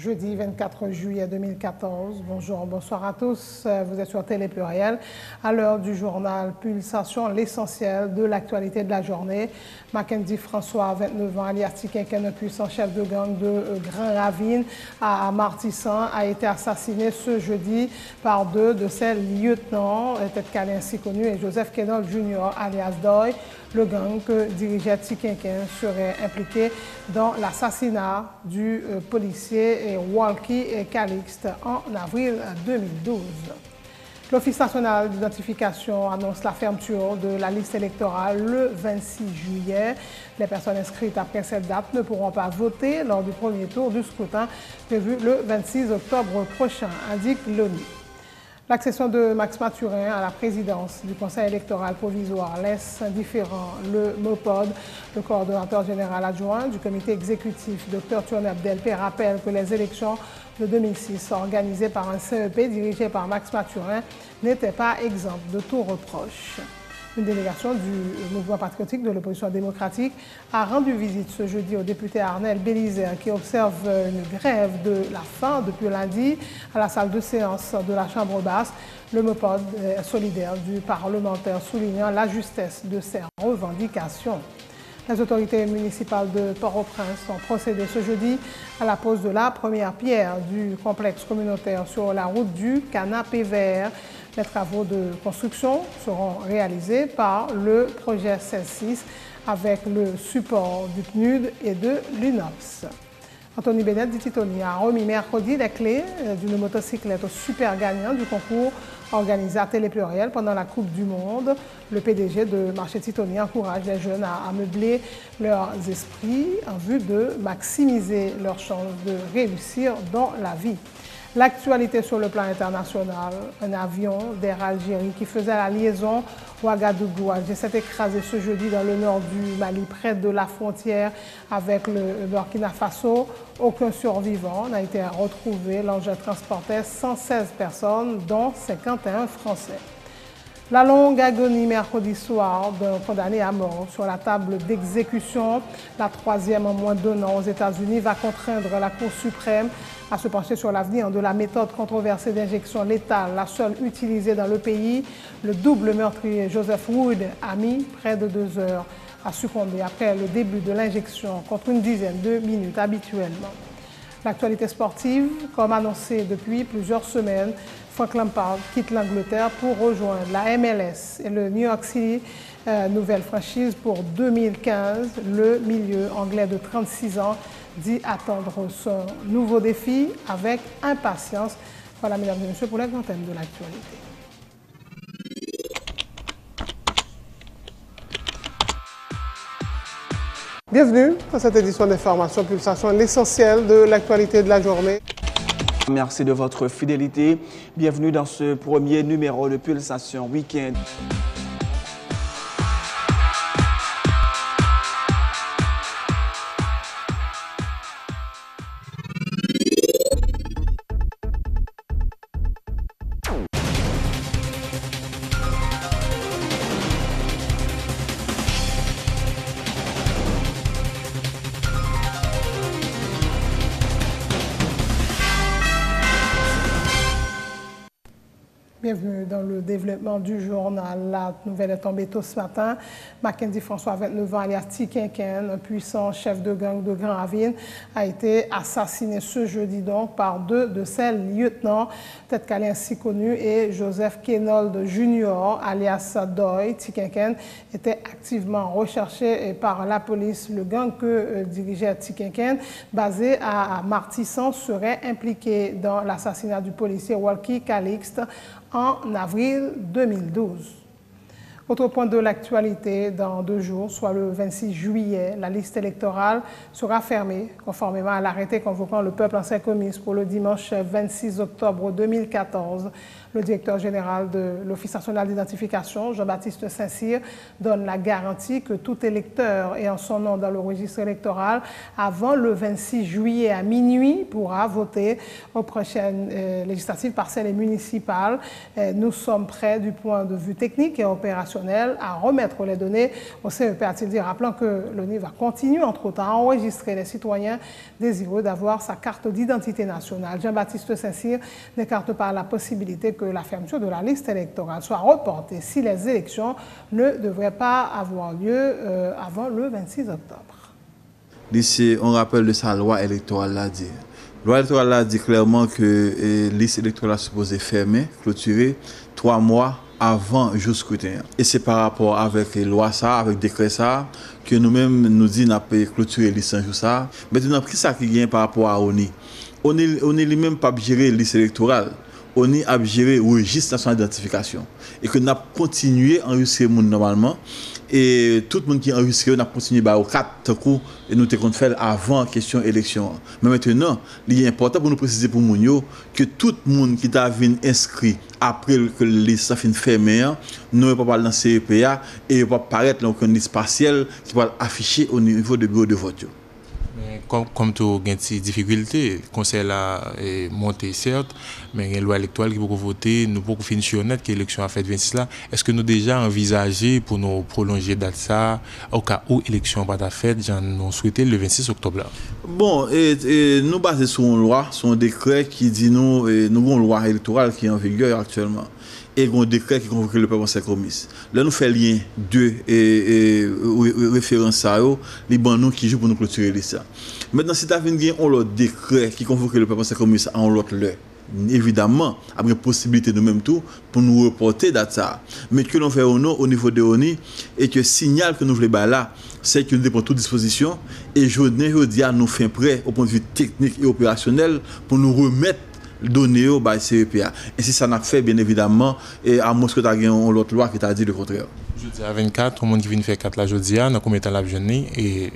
Jeudi 24 juillet 2014. Bonjour, bonsoir à tous. Vous êtes sur Télé Pluriel. À l'heure du journal Pulsation, l'essentiel de l'actualité de la journée. Mackenzie François, 29 ans, alias Tiquinquin, un puissant chef de gang de Grand Ravine à Martissan, a été assassiné ce jeudi par deux de ses lieutenants, tête calée ainsi connu, et Joseph Kenol Jr., alias Doy. Le gang que dirigeait Tiquinquin serait impliqué dans l'assassinat du policier Walkie Calixte en avril 2012. L'Office national d'identification annonce la fermeture de la liste électorale le 26 juillet. Les personnes inscrites après cette date ne pourront pas voter lors du premier tour du scrutin prévu le 26 octobre prochain, indique l'ONU. L'accession de Max Mathurin à la présidence du Conseil électoral provisoire laisse indifférent le MOPOD. Le coordonnateur général adjoint du comité exécutif, Dr Thionnet Abdelpé, rappelle que les élections de 2006 organisées par un CEP dirigé par Max Mathurin n'étaient pas exemptes de tout reproche. Une délégation du mouvement patriotique de l'opposition démocratique a rendu visite ce jeudi au député Arnel Bélizer qui observe une grève de la faim depuis lundi à la salle de séance de la Chambre basse. Le MOPOD solidaire du parlementaire soulignant la justesse de ses revendications. Les autorités municipales de Port-au-Prince ont procédé ce jeudi à la pose de la première pierre du complexe communautaire sur la route du Canapé Vert. Les travaux de construction seront réalisés par le projet C6 avec le support du PNUD et de l'UNOPS. Anthony Bennett dit Titoni a remis mercredi les clés d'une motocyclette au super gagnant du concours organisé à Télé Pluriel pendant la Coupe du Monde. Le PDG de Marché Titoni encourage les jeunes à meubler leurs esprits en vue de maximiser leurs chances de réussir dans la vie. L'actualité sur le plan international, un avion d'Air Algérie qui faisait la liaison Ouagadougou-Alger s'est écrasé ce jeudi dans le nord du Mali, près de la frontière avec le Burkina Faso. Aucun survivant n'a été retrouvé. L'engin transportait 116 personnes, dont 51 Français. La longue agonie mercredi soir d'un condamné à mort sur la table d'exécution, la troisième en moins d'un an aux États-Unis, va contraindre la Cour suprême à se pencher sur l'avenir de la méthode controversée d'injection létale, la seule utilisée dans le pays. Le double meurtrier Joseph Wood a mis près de 2 heures à succomber après le début de l'injection contre une dizaine de minutes habituellement. L'actualité sportive, comme annoncé depuis plusieurs semaines, Frank Lampard quitte l'Angleterre pour rejoindre la MLS et le New York City, nouvelle franchise pour 2015. Le milieu anglais de 36 ans dit attendre son nouveau défi avec impatience. Voilà, mesdames et messieurs, pour les grands thèmes de l'actualité. Bienvenue dans cette édition d'Information Pulsation, l'essentiel de l'actualité de la journée. Merci de votre fidélité. Bienvenue dans ce premier numéro de Pulsation Week-end. Bienvenue dans le développement du journal. La nouvelle est tombée tôt ce matin. Mackenzie François, 29 ans, alias Tiquinquin, un puissant chef de gang de Grand Ravine, a été assassiné ce jeudi donc par deux de ses lieutenants, tête calée ainsi connu, et Joseph Kenol Jr., alias Doy. Tiquinquin était activement recherché par la police. Le gang que dirigeait Tiquinquin, basé à Martissan, serait impliqué dans l'assassinat du policier Walkie Calixte en avril 2012. Autre point de l'actualité, dans 2 jours, soit le 26 juillet, la liste électorale sera fermée, conformément à l'arrêté convoquant le peuple en Saint-Comice pour le dimanche 26 octobre 2014. Le directeur général de l'Office national d'identification, Jean-Baptiste Saint-Cyr, donne la garantie que tout électeur ayant son nom dans le registre électoral avant le 26 juillet à minuit pourra voter aux prochaines législatives partielles et municipales. Nous sommes prêts du point de vue technique et opérationnel opérationnel à remettre les données au CEP, a-t-il dit, rappelant que l'ONU va continuer entre-autres à enregistrer les citoyens désireux d'avoir sa carte d'identité nationale. Jean-Baptiste Saint-Cyr n'écarte pas la possibilité que la fermeture de la liste électorale soit reportée si les élections ne devraient pas avoir lieu avant le 26 octobre. Ici, on rappelle de sa loi électorale là dit. La loi électorale a dit clairement que la liste électorale est supposée fermer, clôturer 3 mois avant le scrutin. Et c'est par rapport avec les lois ça, avec le décret ça, que nous-mêmes nous disons qu'on peut clôturer la liste un jour ça. Maintenant, qu'est-ce ça qui vient par rapport à ONI? On est lui-même pas gérer la liste électorale. On est à gérer le registre national d'identification. Et que nous avons continué à enregistrer le monde normalement. Et tout le monde qui est enregistré, on a continué aux 4 coups et nous avons fait avant la question élection. Mais maintenant, il est important pour nous préciser pour nous que tout le monde qui a inscrit après que la liste fin fermée, ne va pas parler dans le CEPA et ne va pas apparaître dans une liste partielle qui va afficher au niveau du bureau de vote. Mais comme tout a des difficultés, le conseil est monté certes, mais il y a une loi électorale qui peut voter, nous pouvons finir honnête que l'élection a fait 26 là. Est-ce que nous déjà envisagé pour nous prolonger date ça au cas où l'élection n'a pas faite, nous souhaité le 26 octobre là? Bon, et nous basons sur une loi, sur un décret qui dit nous avons une loi électorale qui est en vigueur actuellement. Et un décret qui convoque le Conseil commis. Là, nous faisons lien de référence à eux, les bancs qui jouent pour nous clôturer ça. Maintenant, si tu as un autre décret qui convoque le Conseil commis en l'autre lieu, évidemment, après la possibilité de même tout pour nous reporter ça. Mais que l'on fait au niveau de l'ONU et que le signal que nous voulons là, c'est que nous dépendons de toute disposition et je dis à nous faire prêt au point de vue technique et opérationnel pour nous remettre données au CEPA. Et si ça n'a fait, bien évidemment, et à moins que tu as une autre loi qui t'a dit le contraire. Jeudi à 24, tout le monde qui vient faire 4 la jeudi, dans combien de temps la journée et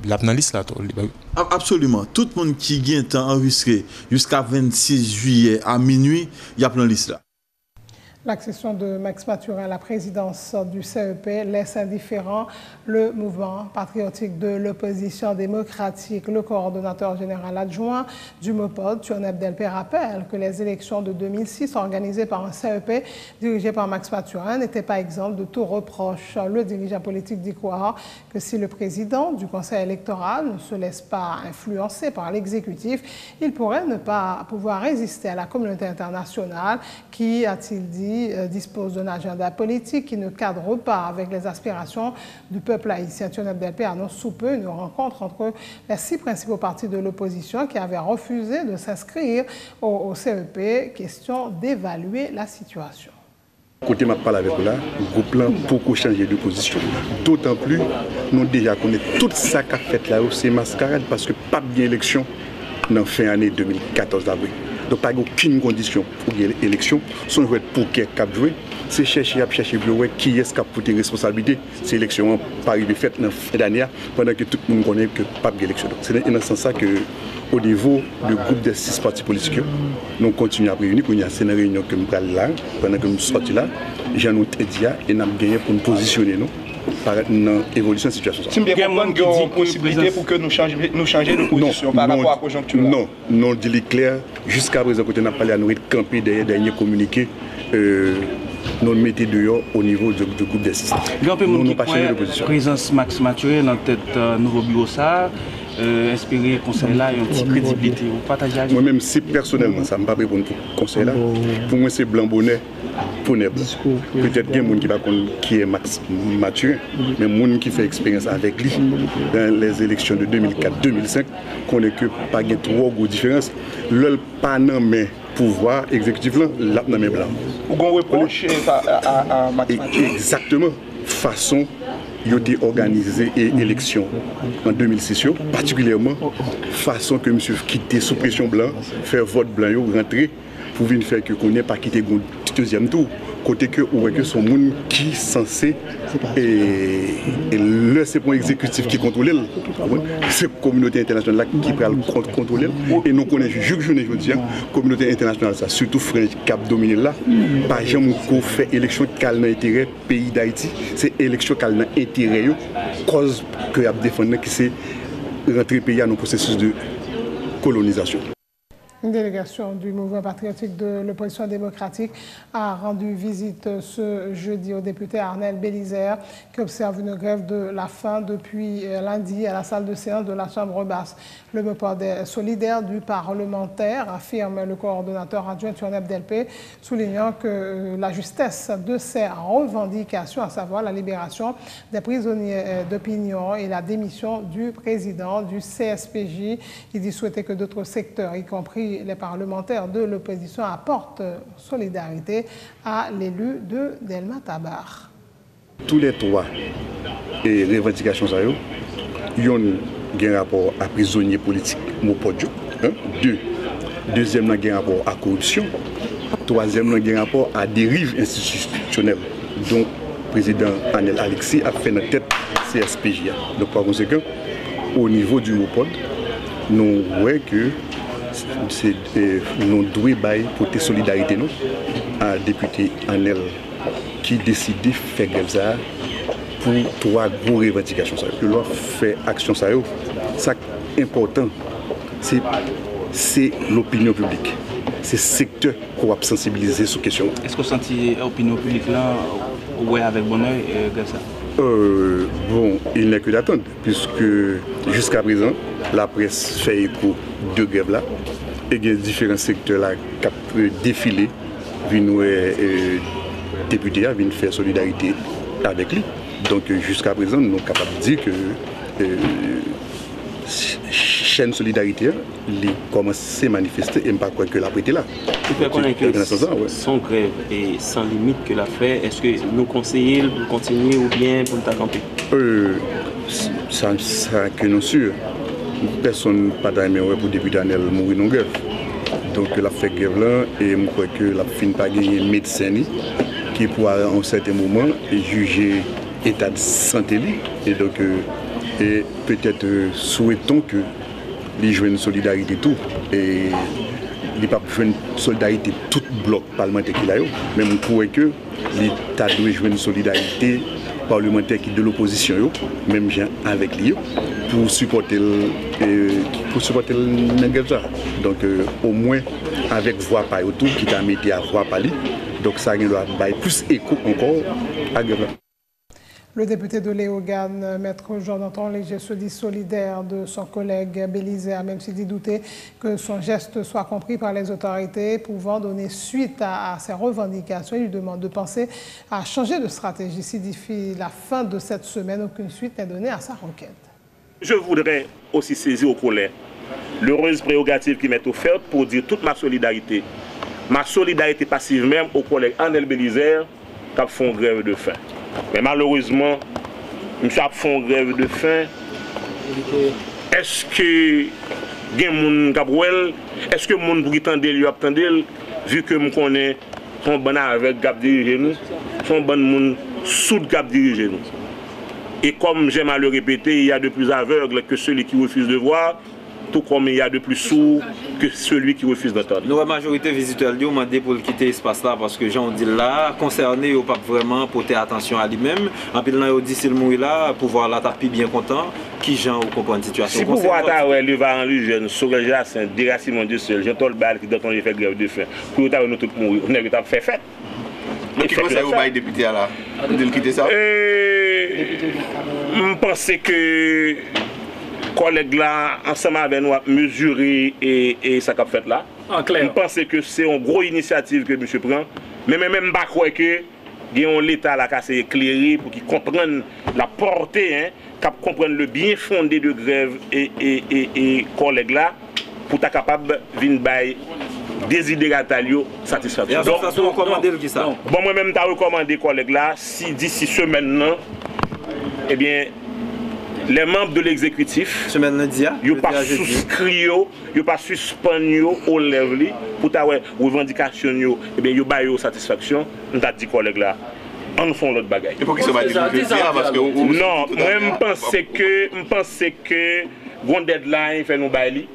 la liste là? Absolument. Tout le monde qui vient enregistré jusqu'à 26 juillet à minuit, il y a plein de liste là. L'accession de Max Mathurin à la présidence du CEP laisse indifférent le mouvement patriotique de l'opposition démocratique. Le coordonnateur général adjoint du MOPOD, Thionep Delpé, rappelle que les élections de 2006 organisées par un CEP dirigé par Max Mathurin n'étaient pas exemptes de tout reproche. Le dirigeant politique dit croire que si le président du conseil électoral ne se laisse pas influencer par l'exécutif, il pourrait ne pas pouvoir résister à la communauté internationale qui, a-t-il dit, dispose d'un agenda politique qui ne cadre pas avec les aspirations du peuple haïtien. Thionep Delpé annonce sous peu une rencontre entre les 6 principaux partis de l'opposition qui avaient refusé de s'inscrire au CEP, question d'évaluer la situation. Côté m'a parlé avec là, le groupe là beaucoup changer de position. D'autant plus, nous déjà connaissons tout ça qu'a fait là, c'est mascarade parce que pas bien élection dans fin année 2014 d'avril. Donc pas aucune condition pour l'élection, son jouet pour qui cap jouer, c'est chercher qui est-ce qui a pris responsabilité, c'est l'élection pas arrivé faite dans fin d'année pendant que tout le monde connaît que pas d'élection. Donc c'est dans ce sens ça que au niveau du groupe des 6 partis politiques, nous continuons à réunir, il y a une réunion que nous allons là, pendant que nous sortons là, j'en ai dit et nous avons gagné pour nous positionner nous. Par une évolution de la situation. Si bien comprendre qu'il y a une possibilité pour que nous changions de position par rapport à la conjoncture. Non, non, dit clair. Jusqu'à présent, quand on a parlé à nous de camper derrière dernier communiqué, nous mettons dehors au niveau du groupe des 6. Nous n'avons pas changé de position. Présence Max Mathurin dans le nouveau bureau ça. Espérer conseil là une petite crédibilité ou partager. Moi-même, si personnellement, ça ne m'a pas répondre pour le conseil là. Pour moi, c'est blanc bonnet pour ne pas. Peut-être qu'il y a des gens qui est Max Mathurin, mais des gens qui fait expérience avec lui dans les élections de 2004-2005, qu'on est que pas de trop de différence. Le pas nommé pouvoir exécutif là, là dans mes blancs. Vous reprochez à Max Mathurin. Exactement. Façon il a été organisé élection en 2006, particulièrement façon que monsieur quitté sous pression blanc, faire vote blanc, rentrer pour venir faire que qu'on n'ait pas quitté le deuxième tour. Côté que son monde qui est censé et là c'est pour l'exécutif qui contrôle, c'est la communauté internationale qui peut contrôler et nous connaissons chaque journée la communauté internationale, ça, surtout French Cap dominé là, pas jamais qu'on fait élection qui a l'intérêt pays d'Haïti, c'est élection qui a l'intérêt cause que a défendu qui c'est rentrer pays dans le processus de colonisation. Une délégation du mouvement patriotique de l'opposition démocratique a rendu visite ce jeudi au député Arnel Bélisaire qui observe une grève de la faim depuis lundi à la salle de séance de la Chambre basse. Le MEPOD solidaire du parlementaire, affirme le coordonnateur adjoint Tioneb Delpé, soulignant que la justesse de ses revendications, à savoir la libération des prisonniers d'opinion et la démission du président du CSPJ. Il dit souhaiter que d'autres secteurs, y compris les parlementaires de l'opposition, apportent solidarité à l'élu de Delma Tabar. Tous les trois revendications, il y a un rapport à prisonniers politiques, deuxièmement, il y a un rapport à corruption, troisièmement, il y a un rapport à dérive institutionnelle. Donc, le président Anel Alexis a fait notre tête CSPJ. Donc, par conséquent, au niveau du MOPOD, nous voyons que nous devons porter solidarité à député Anel qui décide de faire grève ça pour trois gros revendications. Le loi fait action ça. Ça important, c'est l'opinion publique. C'est le secteur qu'on va sensibiliser sur la question. Est-ce que vous sentez l'opinion publique là, ouais, avec bon oeil, grève ça? Bon, il n'est que d'attendre, puisque jusqu'à présent, la presse fait écho de grève là, et il y a différents secteurs là qui ont défilé, viennent députés, viennent faire solidarité avec lui. Donc jusqu'à présent, nous sommes capables de dire que chaîne solidarité, il commence à manifester et ne pas croire que la prêté là. Vous pouvez connaître que sans grève et sans limite que l'a fait, est-ce que nous conseillons pour continuer ou bien pour nous camper? Ça que nous sûrs. Personne n'a pas d'aimé pour débuter à mourir en grève. Donc la fait grève là et je crois que la fin pas gagner médecin qui pourra à un certain moment juger l'état de santé et donc et peut-être souhaitons que les jouent une solidarité tout et il pas une solidarité tout bloc parlementaire qu'il a eu mais on croit que l'État doit jouer une solidarité parlementaire qui de l'opposition même gens avec lui pour supporter le grève. Donc au moins avec voix par autour qui t'a mis à voix par lui. Donc ça doit avoir plus écho encore à grève. Le député de Léogane, Maître Jonathan Léger, se dit solidaire de son collègue Bélisaire, même s'il dit douter que son geste soit compris par les autorités pouvant donner suite à ses revendications. Il lui demande de penser à changer de stratégie si d'ici la fin de cette semaine, aucune suite n'est donnée à sa requête. Je voudrais aussi saisir au collègue l'heureuse prérogative qui m'est offerte pour dire toute ma solidarité passive même au collègue Arnel Bélisaire qui a fait grève de faim. Mais malheureusement, monsieur a fait grève de faim. Est-ce que gen moun est-ce que moun pour tande lui attendel vu que me connais son bon avec gap diriger nous, son bon moun sous gap diriger nous. Et comme j'aime à le répéter, il y a de plus aveugles que celui qui refuse de voir, tout comme il y a de plus sourds que celui qui refuse d'entendre. La majorité visiteurs lui ont demandé pour quitter l'espace là parce que Jean dit là, concerné, il n'a pas vraiment porté attention à lui-même. En plus, il dit s'il mourit là, pouvoir là, t'as bien content, qui Jean comprend la situation. Si pouvoir t'avoir lui va en lui jeune, Sorel Jacin, déracinement de seul, Jean Tolbal qui dans fait grève de faim, pour t'avoir nous tous mourir, on a fait fête. Mais qui conseille au bail député là de quitter ça? Je pense que collègues là, ensemble avec nous, mesurer et ça qu'a fait là. Je pense que c'est une grosse initiative que monsieur prend. Mais même pas croire que l'État là qui s'est éclairé pour qu'il comprenne la portée, qu'il comprenne le bien fondé de grève et collègues là, pour être capable de venir désidérata satisfaction. Donc, ça recommandé qui ça? Bon, moi-même, je recommandé collègues là, si d'ici semaine, eh bien, les membres de l'exécutif, ils n'ont pas souscrit, ils n'ont pas suspendu au level pour ta revendication, eh bien, ils ont satisfaction. Nous avons dit collègues là, on fait l'autre bagaille. Et pour qui se bat parce que non, moi, je pense que bon deadline fait nous bailler,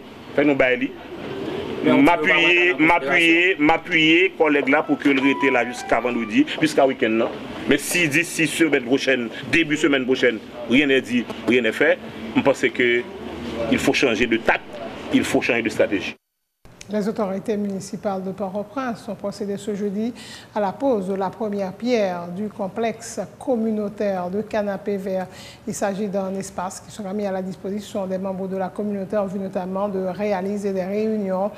m'appuyer collègue là pour que le rete là jusqu'à vendredi, jusqu'à week-end. Mais si d'ici semaine prochaine, début semaine prochaine, rien n'est dit, rien n'est fait, je pense qu'il faut changer de tact, il faut changer de stratégie. Les autorités municipales de Port-au-Prince ont procédé ce jeudi à la pose de la première pierre du complexe communautaire de Canapé Vert. Il s'agit d'un espace qui sera mis à la disposition des membres de la communauté en vue notamment de réaliser des réunions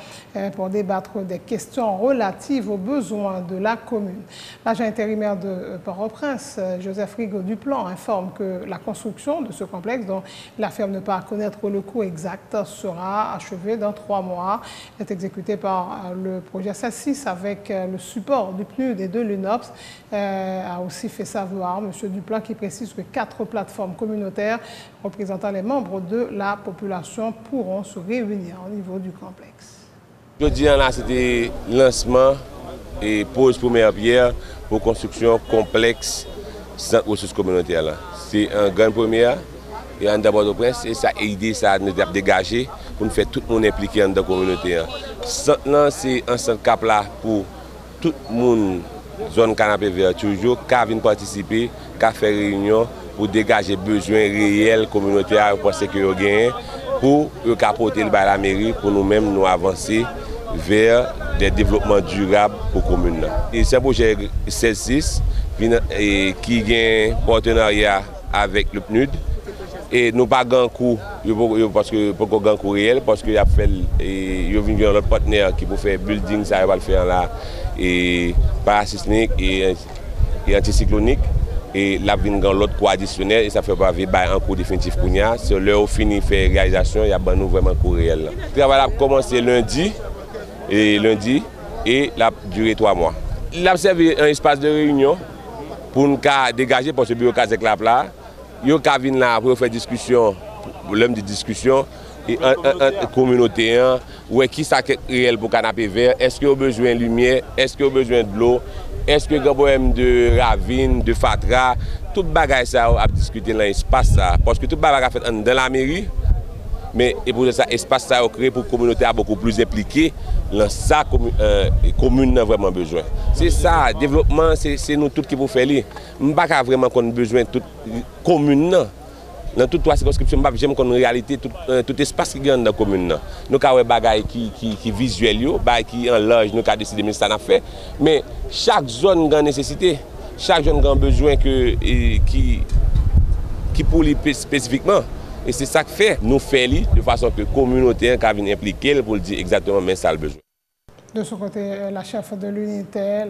pour débattre des questions relatives aux besoins de la commune. L'agent intérimaire de Port-au-Prince, Joseph Rigaud-Duplan, informe que la construction de ce complexe, dont il affirme ne pas connaître le coût exact, sera achevée dans 3 mois. Elle est exécutée par le projet SAS6 avec le support du PNUD et de l'UNOPS, a aussi fait savoir M. Duplan, qui précise que 4 plateformes communautaires représentant les membres de la population pourront se réunir au niveau du complexe. Jeudi, là, c'était lancement et pose première pierre pour construction complexe centre ressources communautaires. C'est un grand première. Et en d'abord au prince, et ça a aidé, ça a dégagé pour nous faire tout le monde impliqué dans la communauté. C'est un centre cap là pour tout le monde, zone Canapé Vert, toujours, qui vient participer, qui fait réunion pour dégager besoins réels communautaires pour ce que vous gagnez, pour apporter le à la mairie, pour nous-mêmes nous avancer vers des développements durables pour la commune. Et c'est un projet 16-6 qui a un partenariat avec le PNUD. Et nous pas grand coup parce que pour grand coup réel parce que y a fait et yo vinn notre partenaire qui pour faire building ça va le faire là et parasismique et anticyclonique et la vinn grand l'autre coup additionnel et ça fait pas un coup définitif pour nya c'est l'heure fini faire réalisation il y a ben nous vraiment coup réel. Le travail a commencé lundi et l'a duré 3 mois. Il a servi un espace de réunion pour nous dégager pour ce bureau Kazek là. Yo ka vin là pour faire discussion, l'homme de discussion et un communauté ouais qui ça réel pour Canapé Vert, est-ce que vous besoin de lumière, est-ce que vous besoin de l'eau, est-ce que vous problème de ravine, de fatra, tout bagage ça a discuter dans l'espace ça parce que tout bagage a fait dans la mairie. Mais et pour ça espace ça a créé pour la communauté beaucoup plus impliquée dans ça commune a vraiment besoin. C'est ça développement c'est nous tous qui pour faire li. On pas vraiment qu'on besoin toute commune dans toute trois circonscriptions pas j'aime qu'on réalité tout espace qui gagne dans commune. Nous ca bagay qui visuel yo, bagay qui en large nous ca décider mais ça n'a fait mais chaque zone a nécessité, chaque zone a besoin qui pour lui spécifiquement. Et c'est ça que fait nous faire de façon que la communauté qui impliquée pour dire exactement mais ça le besoin. De son côté, la chef de l'unité,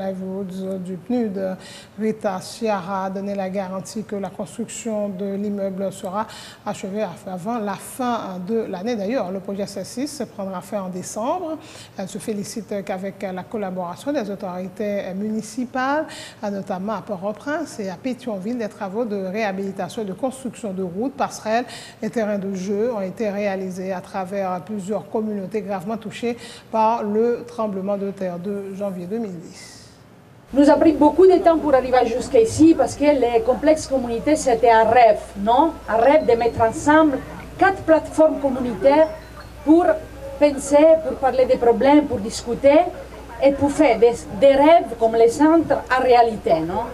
du PNUD, Rita Chiara, a donné la garantie que la construction de l'immeuble sera achevée avant la fin de l'année. D'ailleurs, le projet C6 prendra fin en décembre. Elle se félicite qu'avec la collaboration des autorités municipales, notamment à Port-au-Prince et à Pétionville, des travaux de réhabilitation et de construction de routes, passerelles et terrains de jeu ont été réalisés à travers plusieurs communautés gravement touchées par le tremblement de terre de janvier 2010. Nous a pris beaucoup de temps pour arriver jusqu'ici parce que le complexe communautaire c'était un rêve, non? Un rêve de mettre ensemble 4 plateformes communautaires pour penser, pour parler des problèmes, pour discuter et pour faire des rêves comme les centres en réalité, non?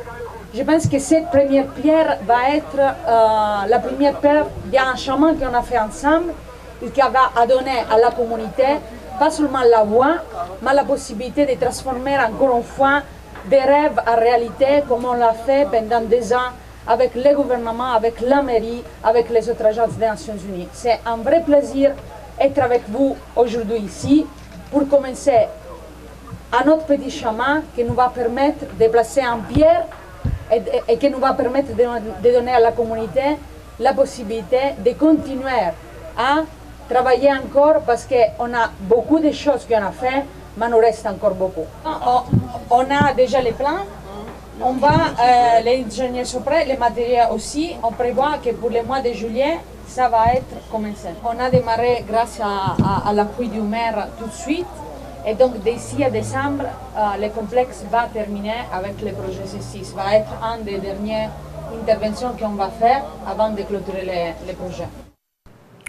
Je pense que cette première pierre va être la première pierre d'un chemin qu'on a fait ensemble et qui va donner à la communauté pas seulement la voix, mais la possibilité de transformer encore une fois des rêves en réalité, comme on l'a fait pendant 2 ans avec le gouvernement, avec la mairie, avec les autres agences des Nations Unies. C'est un vrai plaisir d'être avec vous aujourd'hui ici pour commencer un autre petit chemin qui nous va permettre de placer en pierre et qui nous va permettre de donner à la communauté la possibilité de continuer à travailler encore parce qu'on a beaucoup de choses qu'on a fait, mais il nous reste encore beaucoup. On a déjà les plans, on va, les ingénieurs sont prêts, les matériels aussi. On prévoit que pour le mois de juillet, ça va être commencé. On a démarré grâce à l'appui du maire tout de suite. Et donc d'ici à décembre, le complexe va terminer avec le projet C6. Ça va être une des dernières interventions qu'on va faire avant de clôturer les projets.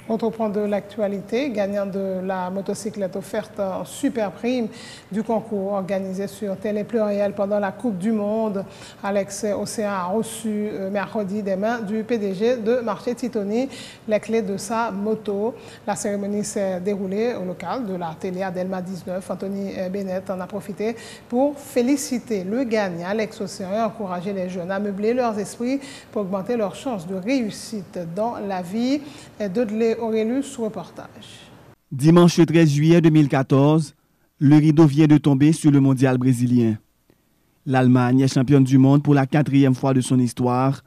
Autre point de l'actualité, gagnant de la motocyclette offerte en super prime du concours organisé sur Télé Pluriel pendant la Coupe du Monde, Alex Océan a reçu mercredi des mains du PDG de Marché Titoni les clés de sa moto. La cérémonie s'est déroulée au local de la télé Adelma 19. Anthony Bennett en a profité pour féliciter le gagnant Alex Océan et encourager les jeunes à meubler leurs esprits pour augmenter leurs chances de réussite dans la vie. Dudley Aurelius, reportage. Dimanche 13 juillet 2014, le rideau vient de tomber sur le mondial brésilien. L'Allemagne est championne du monde pour la 4e fois de son histoire,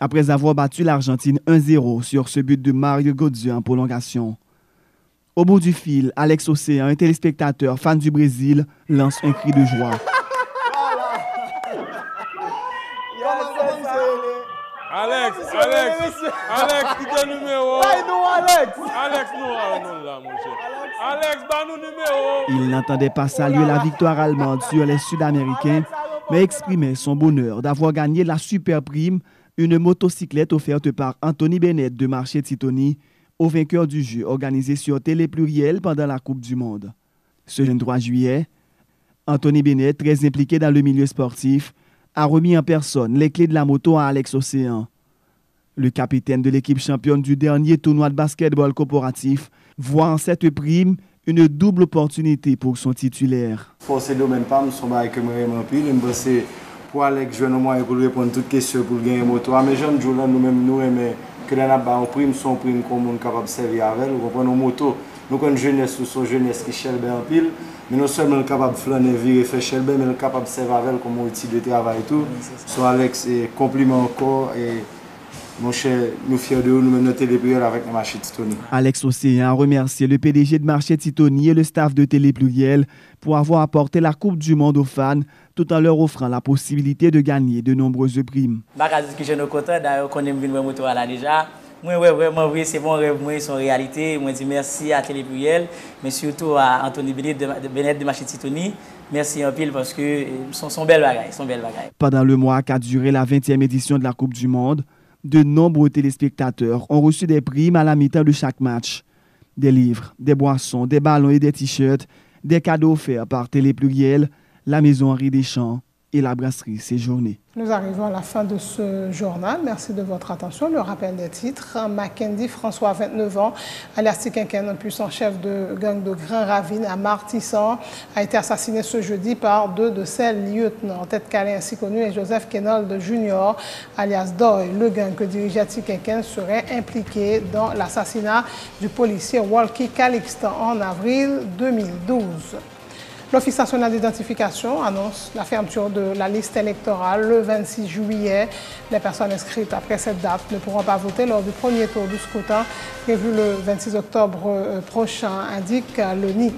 après avoir battu l'Argentine 1-0 sur ce but de Mario Götze en prolongation. Au bout du fil, Alex Océan, un téléspectateur fan du Brésil, lance un cri de joie. Alex, qui est numéro? Alex, là, mon cher. Alex, nous numéro. Il n'entendait pas saluer la victoire allemande sur les Sud-Américains, mais exprimait son bonheur d'avoir gagné la super prime, une motocyclette offerte par Anthony Bennett de Marché Titoni, au vainqueur du jeu organisé sur Télé Pluriel pendant la Coupe du Monde. Ce 23 juillet, Anthony Bennett, très impliqué dans le milieu sportif, a remis en personne les clés de la moto à Alex Océan. Le capitaine de l'équipe championne du dernier tournoi de basketball corporatif voit en cette prime une double opportunité pour son titulaire. Force domaine pas, nous sommes avec moi pile, pour Alex jeune moi pour répondre toutes questions pour gagner moto. Mais jeunes jours là nous-mêmes nous aimons que dans la prime son prime comme on capable de servir avec, nous comprenons moto. Nous connaissons jeunesse ou son jeunesse qui cherche en pile. Mais non seulement capable de flâner, virer, faire chelbe, mais capable de servir avec comme outil de travail et tout. So Alex, compliment encore et mon cher, nous fiers de vous, nous menons Télé Pluriel avec le Marché Titoni. Alex Océan a remercié le PDG de Marché Titoni et le staff de Télé Pluriel pour avoir apporté la Coupe du Monde aux fans tout en leur offrant la possibilité de gagner de nombreuses primes. Je suis content d'ailleurs qu'on ait vu une moto là déjà. Moi, vraiment, oui, c'est mon rêve, moi, c'est une réalité. Moi, je dis merci à Télé Pluriel, mais surtout à Anthony Bennett de Marché Titoni. Merci en pile parce que sont belles bagailles, Pendant le mois qu'a duré la 20e édition de la Coupe du Monde, de nombreux téléspectateurs ont reçu des primes à la mi-temps de chaque match. Des livres, des boissons, des ballons et des t-shirts, des cadeaux offerts par Télé Pluriel, la Maison Henri Deschamps et la brasserie Séjourné. Nous arrivons à la fin de ce journal. Merci de votre attention. Le rappel des titres. Mackenzie François, 29 ans, alias Tikinken, un puissant chef de gang de Grand Ravine à Martissan, a été assassiné ce jeudi par 2 de ses lieutenants. Tête calée ainsi connu est Joseph Kenold Jr., alias Doy. Le gang que dirigeait Tikinken serait impliqué dans l'assassinat du policier Walkie Calixte en avril 2012. L'Office national d'identification annonce la fermeture de la liste électorale le 26 juillet. Les personnes inscrites après cette date ne pourront pas voter lors du premier tour du scrutin prévu le 26 octobre prochain, indique le NI.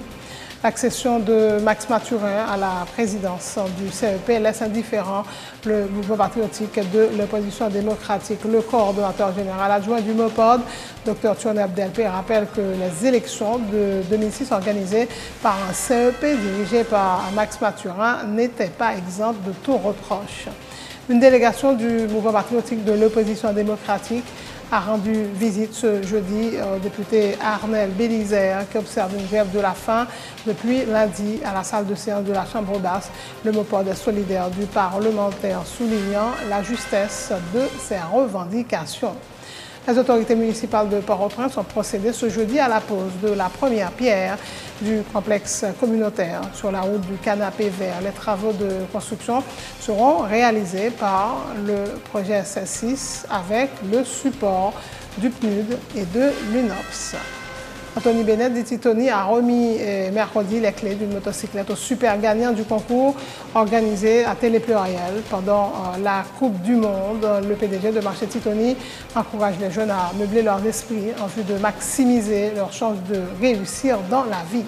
L'accession de Max Mathurin à la présidence du CEP laisse indifférent le mouvement patriotique de l'opposition démocratique. Le coordonnateur général adjoint du MOPOD, Dr Thionnet Abdelpé, rappelle que les élections de 2006 organisées par un CEP dirigé par Max Mathurin n'étaient pas exemptes de tout reproche. Une délégation du mouvement patriotique de l'opposition démocratique a rendu visite ce jeudi au député Arnel Bélizer qui observe une grève de la faim depuis lundi à la salle de séance de la Chambre basse. Le MOPOD est solidaire du parlementaire soulignant la justesse de ses revendications. Les autorités municipales de Port-au-Prince ont procédé ce jeudi à la pose de la première pierre du complexe communautaire sur la route du Canapé Vert. Les travaux de construction seront réalisés par le projet SS6 avec le support du PNUD et de l'UNOPS. Anthony Bennett de Titoni a remis mercredi les clés d'une motocyclette au super gagnant du concours organisé à Télé Pluriel pendant la Coupe du Monde. Le PDG de Marché Titoni encourage les jeunes à meubler leurs esprits en vue de maximiser leurs chances de réussir dans la vie.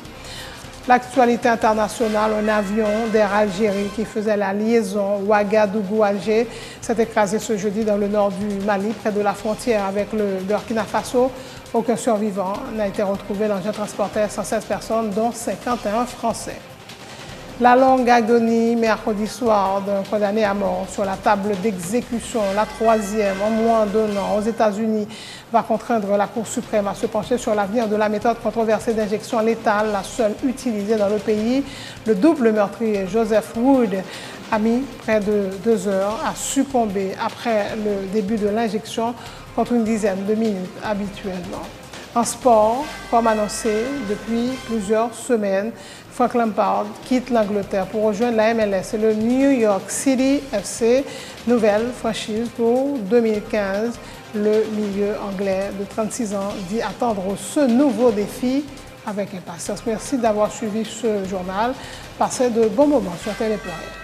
L'actualité internationale, un avion d'Air Algérie qui faisait la liaison Ouagadougou-Alger s'est écrasé ce jeudi dans le nord du Mali, près de la frontière avec le Burkina Faso. Aucun survivant n'a été retrouvé. L'engin transportait 116 personnes, dont 51 Français. La longue agonie mercredi soir d'un condamné à mort sur la table d'exécution, la troisième en moins d'1 an aux États-Unis, va contraindre la Cour suprême à se pencher sur l'avenir de la méthode controversée d'injection létale, la seule utilisée dans le pays. Le double meurtrier Joseph Wood a mis près de 2 heures à succomber après le début de l'injection contre une dizaine de minutes habituellement. En sport, comme annoncé depuis plusieurs semaines, Frank Lampard quitte l'Angleterre pour rejoindre la MLS et le New York City FC, nouvelle franchise pour 2015. Le milieu anglais de 36 ans dit attendre ce nouveau défi avec impatience. Merci d'avoir suivi ce journal. Passez de bons moments sur Télé Pluriel.